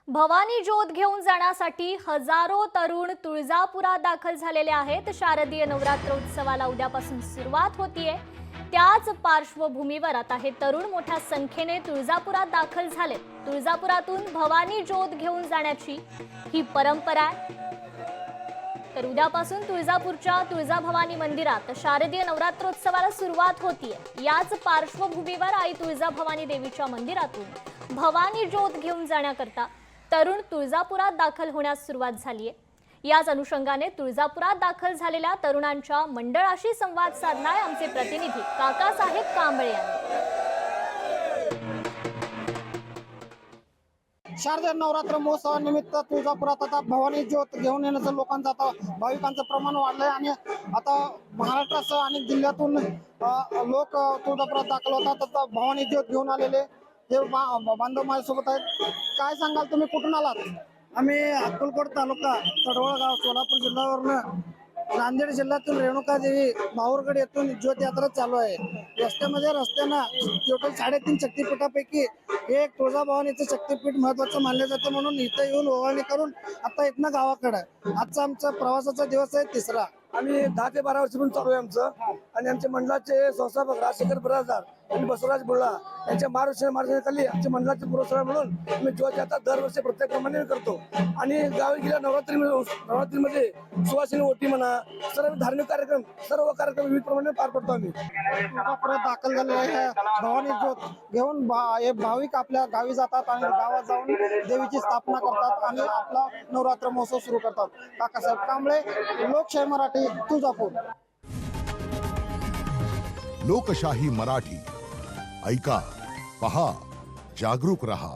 भवानी ज्योत घेऊन जाण्यासाठी हजारो तरुण तुळजापुरात दाखल झालेले आहेत। शारदीय नवरात्रोत्सवाला उद्यापासून सुरुवात होतीये। त्याच पार्श्वभूमीवर आता हे तरुण मोठ्या संख्येने तुळजापुरात दाखल झाले। तुळजापुरातून भवानी ज्योत घेऊन जाण्याची ही परंपरा आहे। तर उद्यापासून तुळजापूरच्या तुळजाभवानी मंदिरात शारदीय नवरात्रोत्सवाला सुरुवात होतीये। याच पार्श्वभूमीवर आई तुळजाभवानी देवीच्या मंदिरातून भवानी ज्योत घेऊन जाण्याकरता तरुण तुळजापुरात दाखल होण्यास सुरुवात झाली आहे। याच अनुषंगाने तुळजापुरात दाखल झालेल्या तरुणांच्या मंडळाशी संवाद साधलाय आमचे प्रतिनिधी काकासाहेब कांबळे यांनी। शारदीय नवरात्र महोत्सवानिमित्त तुळजापुरात आता भवानी ज्योत घेऊन येण्याचं लोकांचं आता भाविकांचं प्रमाण वाढलंय आणि आता महाराष्ट्रासह अनेक जिल्ह्यातून लोक तुळजापुरात दाखल होतात। आता भवानी ज्योत घेऊन आलेले हे बांधव माझ्यासोबत आहेत। काय सांगाल, तुम्ही कुठून आलात? आम्ही अक्कलकोट तालुका तडवळ गाव सोलापूर जिल्ह्यावरून नांदेड जिल्ह्यातून रेणुकादेवी माहूरगड येथून ज्योत यात्रा चालू आहे। रस्त्यानं टोटल 3.5 शक्तिपीठापैकी एक तुळजाभवानीचं शक्तिपीठ महत्वाचं मानलं जातं, म्हणून इथं येऊन ओवाळणी करून आता इथनं गावाकडे आजचा आमचा प्रवासाचा दिवस आहे तिसरा। आम्ही 10 ते 12 वर्षापासून चालू आहे आमचं, आणि आमच्या मंडळाचे संस्थापक राजशेखर बराजदार आणि बसवराज बुर्ला यांच्या मार्गदर्शनाखाली आमच्या मंडळाचे पुरस्कार म्हणून आम्ही ज्योत यात्रा दरवर्षी प्रत्येकप्रमाणे करतो। आणि गावी गेल्या नवरात्रीमध्ये सुवासिनी ओटी म्हणा, सर्व धार्मिक सर्व कार्यक्रम विविध प्रमाणे पार पडतो। आम्ही तुळजापुरात दाखल झालेल्या भवानी ज्योत घेऊन हे भाविक आपल्या गावी जातात आणि गावात जाऊन देवीची स्थापना करतात आणि आपला नवरात्र महोत्सव सुरू करतात। काकासाहेब कांबळे, लोकशाही मराठी, तुळजापूर। लोकशाही मराठी, ऐका, पहा, जागरूक रहा।